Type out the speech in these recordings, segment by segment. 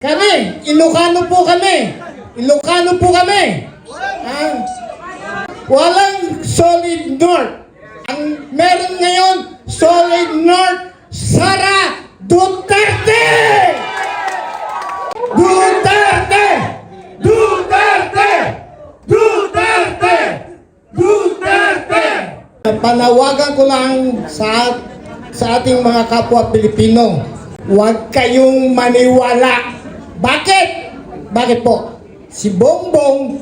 Kami, Ilocano po kami. Ilocano po kami. Walang solid north. Ang meron ngayon, solid north, Sara Duterte! Duterte! Duterte! Duterte! Duterte! Panawagan ko lang sa ating mga kapwa Pilipino, huwag kayong maniwala. Bakit? Bakit po? Si Bongbong,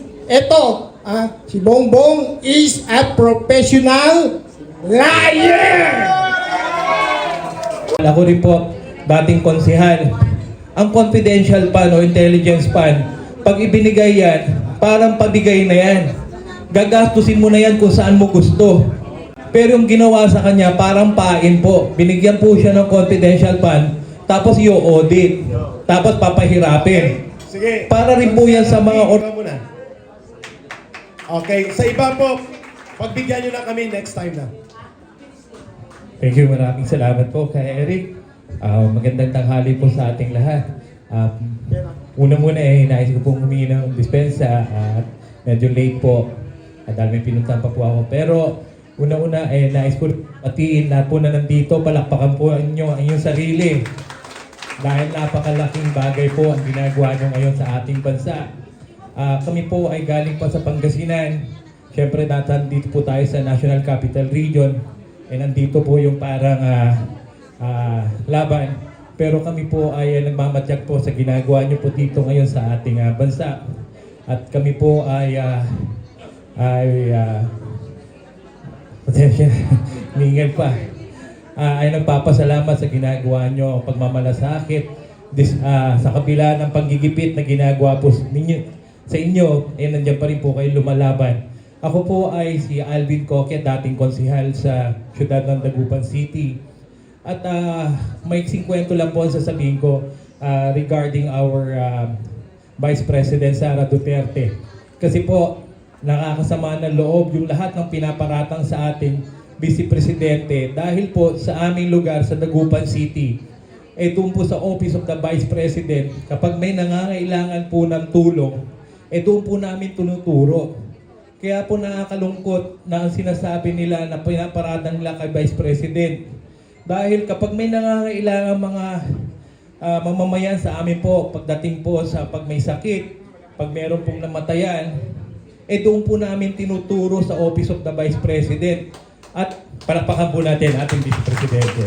si Bongbong is a professional liar! Ako rin po, dating konsehal. Ang confidential fund o intelligence fund, pag ibinigay yan, parang pabigay na yan. Gagastusin mo na yan kung saan mo gusto. Pero yung ginawa sa kanya, parang pain po. Binigyan po siya ng confidential fund, tapos i-audit, tapos papahirapin. Sige. Para rin po yan sa mga... Muna. Okay, sa iba po, pagbigyan nyo lang kami next time na. Thank you, maraming salamat po kay Eric. Magandang tanghali po sa ating lahat. Una muna nais ko pong humingi ng dispensa at medyo late po at dahil may pinuntahan pa po ako. Pero una-una nais ko patiin lahat po na nandito, palakpakan po ang inyong sarili. Dahil napakalaking bagay po ang ginagawa nyo ngayon sa ating bansa. Kami po ay galing pa sa Pangasinan. Siyempre dito po tayo sa National Capital Region. Nandito po yung parang laban. Pero kami po ay nagmamadyak po sa ginagawa nyo po dito ngayon sa ating bansa. At kami po ay mingan pa. Ay nagpapasalamat sa ginagawa nyo, pagmamalasakit, sa kabila ng panggigipit na ginagawa po sa inyo, nandiyan pa rin po kayo lumalaban. Ako po ay si Alvin Coque, dating konsehal sa siyudad ng Dagupan City. At maiksing kwento lang po ang sasabihin ko regarding our Vice President Sara Duterte. Kasi po, nakakasama ng loob yung lahat ng pinaparatang sa ating Vice Presidente dahil po sa aming lugar sa Dagupan City, doon po sa Office of the Vice President, kapag may nangangailangan po ng tulong, doon po namin tinuturo. Kaya po nakakalungkot na ang sinasabi nila na pinaparatang nila kay Vice President. Dahil kapag may nangangailangan mga mamamayan sa amin po, pagdating po sa pag may sakit, pag meron pong namatayan, doon po namin tinuturo sa Office of the Vice President. At palakpakan po natin ating Vice Presidente.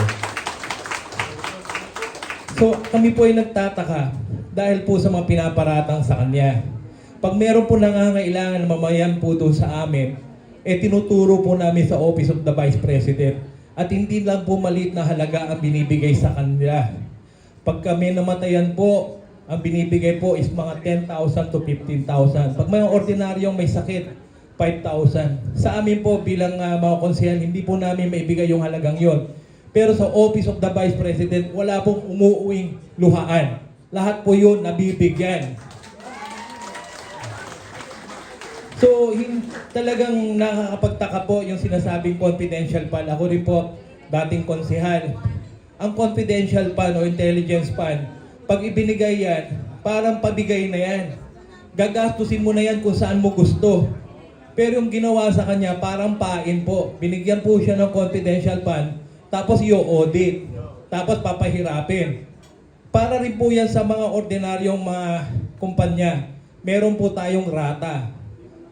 So kami po ay nagtataka dahil po sa mga pinaparatang sa kanya. Pag meron po nangangailangan mamayan po doon sa amin, tinuturo po namin sa Office of the Vice President. At hindi lang po maliit na halaga ang binibigay sa kanila. Pag kami namatayan po, ang binibigay po is mga 10,000 to 15,000. Pag may ordinaryong may sakit, 5,000. Sa amin po bilang mga konsehal, hindi po namin maibigay yung halagang yon. Pero sa Office of the Vice President, wala pong umuuwing luhaan. Lahat po yun nabibigyan. So, talagang nakakapagtaka po yung sinasabing confidential fund. Ako rin po, dating konsehal. Ang confidential fund o intelligence fund, pag ibinigay yan, parang pabigay na yan. Gagastusin mo na yan kung saan mo gusto. Pero yung ginawa sa kanya, parang pain po. Binigyan po siya ng confidential fund, tapos i-audit, tapos papahirapin. Para rin po yan sa mga ordinaryong mga kumpanya. Meron po tayong rata.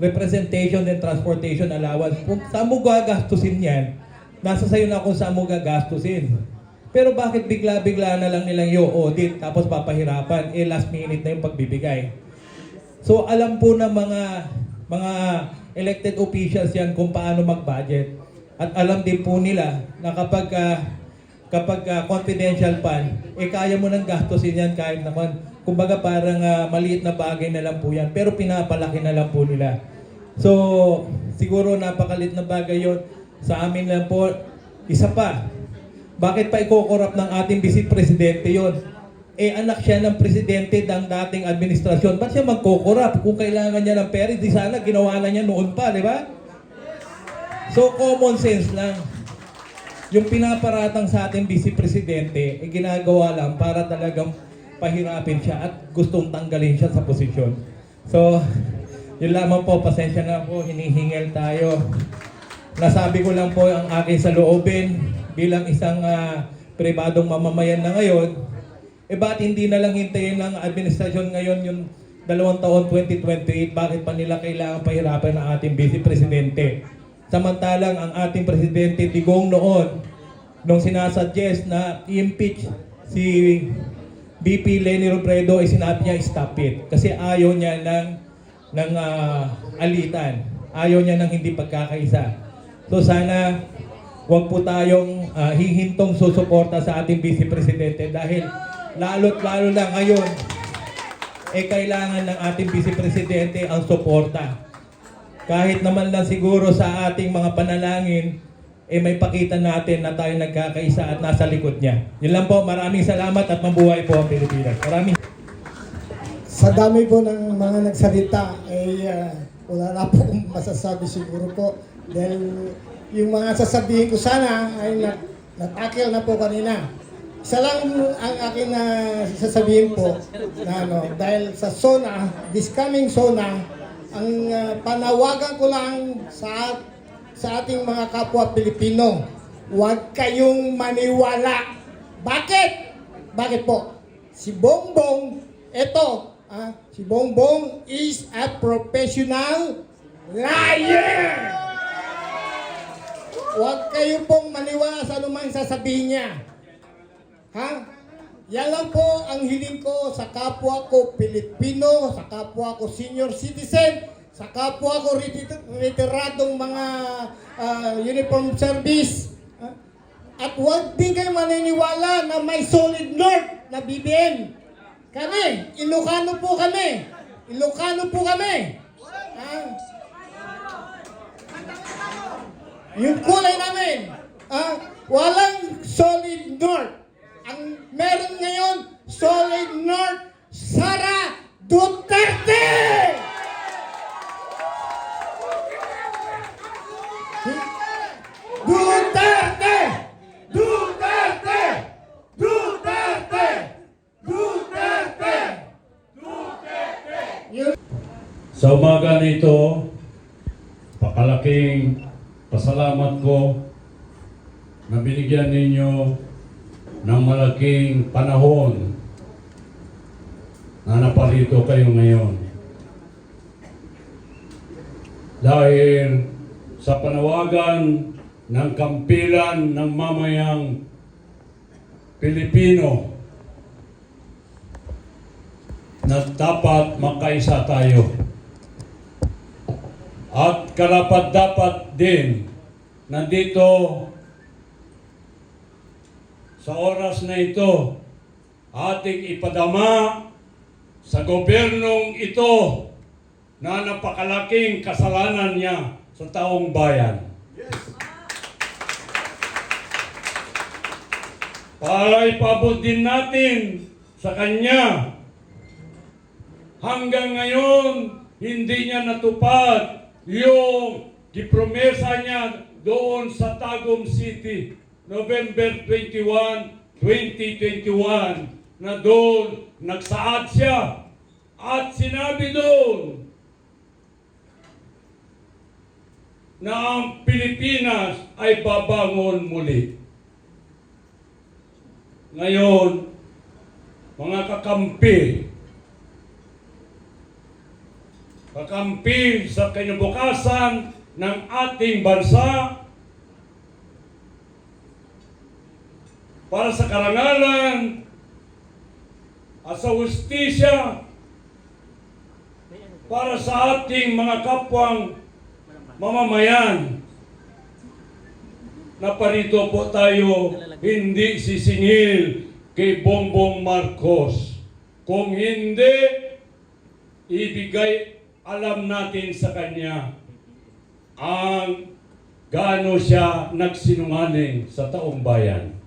Representation and Transportation Allowance. Kung saan mo gagastusin yan, nasa sayo na kung saan mo gagastusin. Pero bakit bigla-bigla na lang nilang i-audit, tapos papahirapan, last minute na yung pagbibigay. So alam po ng mga elected officials yan kung paano mag-budget. At alam din po nila na kapag confidential fund, kaya mo nang gastusin yan kahit naman. Kumbaga parang maliit na bagay na lang po yan, pero pinapalaki na lang po nila. So, siguro napakalit na bagay yon. Sa amin lang po, isa pa. Bakit pa iko-corrupt ng ating Vice Presidente yon? Anak siya ng presidente ng dating administrasyon. Ba't siya magko-corrupt? Kung kailangan niya ng pera, di sana ginawa na niya noon pa, di ba? So, common sense lang. Yung pinaparatang sa ating Vice Presidente, ginagawa lang para talagang pahirapin siya at gustong tanggalin siya sa posisyon. So, yun lamang po, pasensya na po, hinihingal tayo. Nasabi ko lang po ang aking saloobin bilang isang pribadong mamamayan na ngayon, ba't hindi na lang hintayin ng administrasyon ngayon yung 2 taon 2028, bakit pa nila kailangan pahirapan ang ating Vice Presidente? Samantalang ang ating Presidente Digong noon, nung sinasuggest na i-impeach si VP Leni Robredo, ay sinabi niya stop it. Kasi ayaw niya ng alitan. Ayaw niya ng hindi pagkakaisa. So sana wag po tayong hihintong susuporta sa ating Vice Presidente dahil lalo't lalo na ngayon kailangan ng ating Vice Presidente ang suporta. Kahit naman lang siguro sa ating mga panalangin, may pakita natin na tayo nagkakaisa at nasa likod niya. Yun lang po, maraming salamat at mabuhay po ang Pilipinas. Maraming Sa dami po ng mga nagsalita, wala na po akong masasabi siguro po. Dahil yung mga sasabihin ko sana ay natakil na po kanina. Isa lang ang akin na sasabihin po na dahil sa SONA, this coming SONA, ang panawagan ko lang sa ating mga kapwa Pilipino, huwag kayong maniwala. Bakit? Bakit po? Si Bongbong, si Bongbong is a professional liar. Huwag kayo pong maniwala sa anumang sasabihin niya. Yan lang po ang hiling ko sa kapwa ko Pilipino, sa kapwa ko senior citizen, sa kapwa ko retiradong mga uniform service. At huwag din kayo maniniwala na may solid north na BBM. Kami, Ilocano po kami. Ilocano po kami. Yung kulay namin, walang solid north. Ang meron ngayon, solid north, Sara Duterte! Duterte! Duterte! Duterte! Duterte! Duterte! Sa umaga nito, pakalaking pasalamat ko na binigyan ninyo ng malaking panahon na naparito kayo ngayon. Dahil sa panawagan ng kampilan ng mamayang Pilipino na dapat magkaisa tayo. At karapat-dapat din nandito sa oras na ito ating ipadama sa gobyernong ito na napakalaking kasalanan niya sa taong bayan. Para ipabot din natin sa kanya, hanggang ngayon hindi niya natupad yung gipromesa niya doon sa Tagum City, November 21, 2021, na doon nagsaad siya at sinabi doon na ang Pilipinas ay babangon muli. Ngayon, mga kakampi sa kinabukasan ng ating bansa, para sa karangalan at sa hustisya, para sa ating mga kapwang mamamayan, na parito po tayo hindi sisingil kay Bongbong Marcos. Kung hindi, ibigay alam natin sa kanya ang gaano siya nagsinungaling sa taong bayan.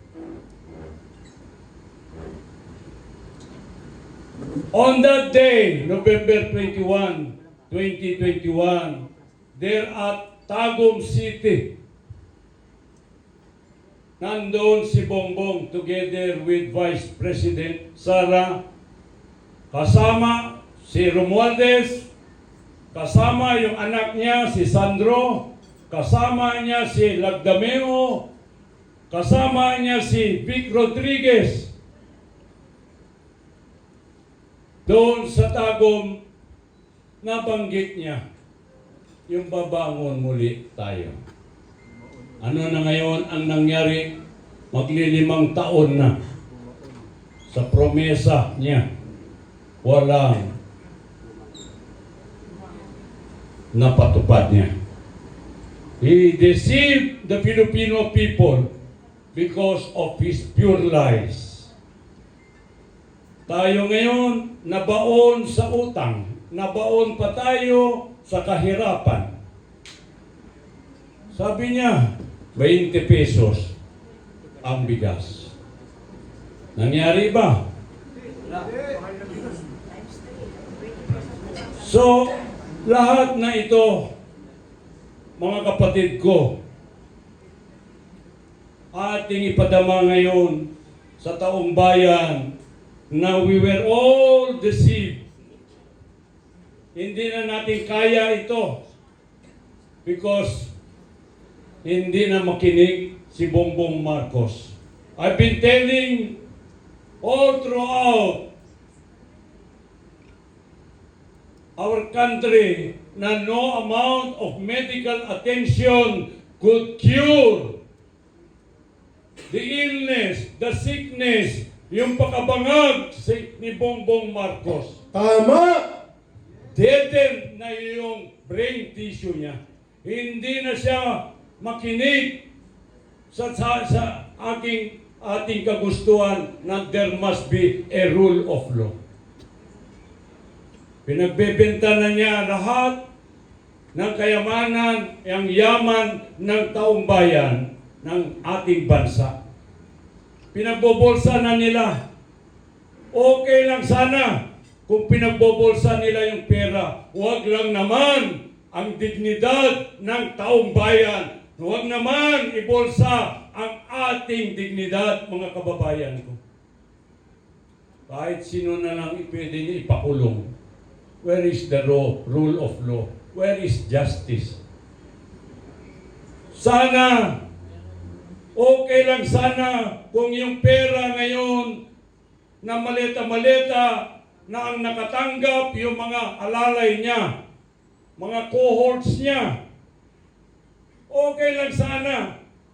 On that day, November 21, 2021, there at Tagum City, nandoon si Bongbong together with Vice President Sara kasama si Romualdez, kasama yung anak niya si Sandro, kasama niya si Lagdameo, kasama niya si Vic Rodriguez. Doon sa Tagum, nabanggit niya yung babangon muli tayo. Ano na ngayon ang nangyari? Maglilimang taon na sa promesa niya. Walang napatupad niya. He deceived the Filipino people because of his pure lies. Tayo ngayon nabaon sa utang, nabaon pa tayo sa kahirapan. Sabi niya, 20 pesos ang bigas. Nangyari ba? So, lahat na ito, mga kapatid ko, ating ipadama ngayon sa taong bayan na we were all deceived. Hindi na natin kaya ito because hindi na makinig si Bongbong Marcos. I've been telling all throughout our country na no amount of medical attention could cure the illness, the sickness, yung pakabangag ni Bongbong Marcos. Tama! Deadened na yung brain tissue niya. Hindi na siya makinig sa ating kagustuhan na there must be a rule of law. Pinagbebenta na niya lahat ng kayamanan, ang yaman ng taong bayan ng ating bansa. Pinagbobolsa na nila. Okay lang sana kung pinagbobolsa nila yung pera. Huwag lang naman ang dignidad ng taong bayan. Huwag naman ibolsa ang ating dignidad, mga kababayan ko. Kahit sino na lang pwede niya ipakulong. Where is the rule of law? Where is justice? Sana, okay lang sana kung yung pera ngayon na maleta-maleta na ang nakatanggap yung mga alalay niya, mga cohorts niya. Okay lang sana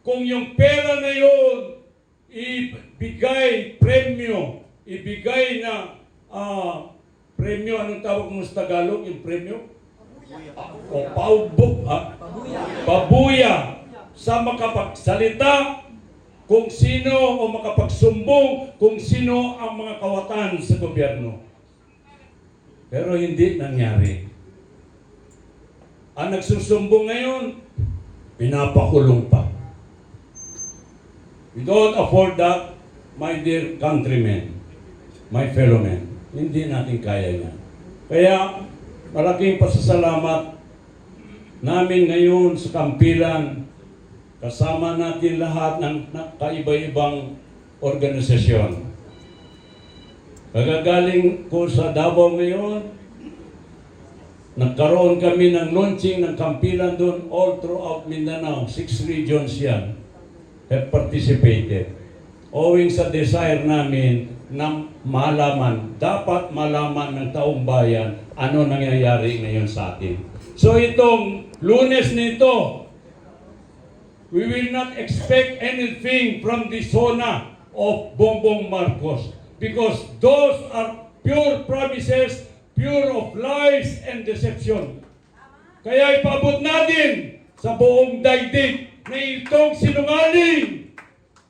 kung yung pera na yun ibigay premyo, ibigay na premyo, anong tawag mo sa Tagalog, yung premyo? Pabuya sa makapagsalita kung sino o makapagsumbong kung sino ang mga kawatan sa gobyerno. Pero hindi nangyari. Ang nagsusumbong ngayon, pinapakulong pa. We don't afford that, my dear countrymen, my fellow men. Hindi natin kaya yan. Kaya, malaking pasasalamat namin ngayon sa Kampilan, kasama natin lahat ng kaiba-ibang organisasyon. Kagagaling ko sa Davao ngayon, nagkaroon kami ng launching ng Kampilan doon all throughout Mindanao. 6 regions yan have participated. Owing sa desire namin na malaman, dapat malaman ng taong bayan ano nangyayari ngayon sa atin. So itong Lunes nito, we will not expect anything from the zona of Bongbong Marcos because those are pure promises, pure of lies and deception. Kaya ipabot natin sa buong daigdig na itong sinungaling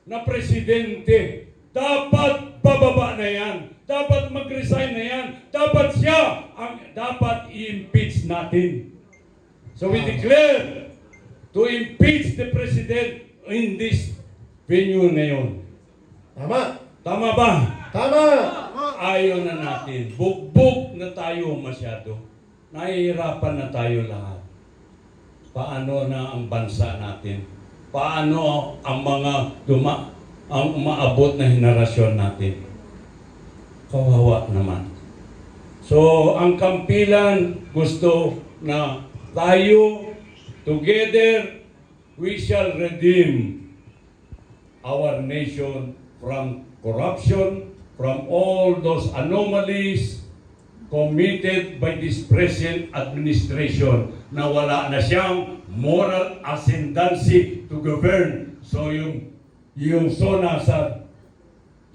na presidente dapat bababa na yan. Dapat mag-resign na yan. Dapat siya ang dapat i-impeach natin. So we declare to impeach the president in this venue ngayon. Tama! Tama ba? Tama! Ayaw na natin. Bugbog na tayo masyado. Nahihirapan na tayo lahat. Paano na ang bansa natin? Paano ang mga ang umaabot na henerasyon natin? Kawawa naman. So, ang Kampilan gusto na tayo, together, we shall redeem our nation from corruption, from all those anomalies committed by this present administration na wala na siyang moral ascendancy to govern. So yung SONA sa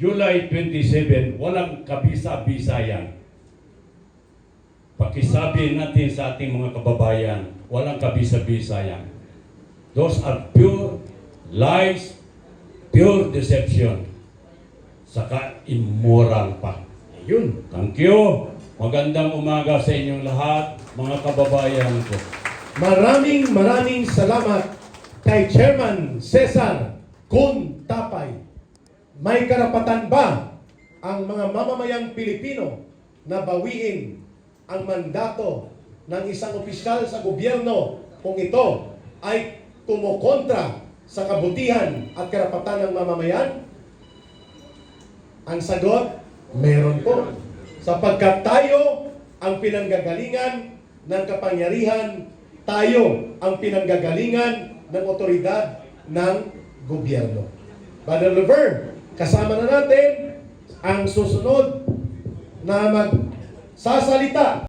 July 27, walang kabisa-bisa yan. Pakisabi natin sa ating mga kababayan, walang kabisa-bisa yan. Those are pure lies, pure deception, saka immoral pa. Yun. Thank you. Magandang umaga sa inyong lahat, mga kababayan ko. Maraming salamat kay Chairman Cesar Kun Tapay. May karapatan ba ang mga mamamayang Pilipino na bawiin ang mandato ng isang opisyal sa gobyerno kung ito ay kumukontra sa kabutihan at karapatan ng mamamayan? Ang sagot, meron po. Sapagkat tayo ang pinanggagalingan ng kapangyarihan, tayo ang pinanggagalingan ng otoridad ng gobyerno. Brother Laverne, kasama na natin ang susunod na magsasalita.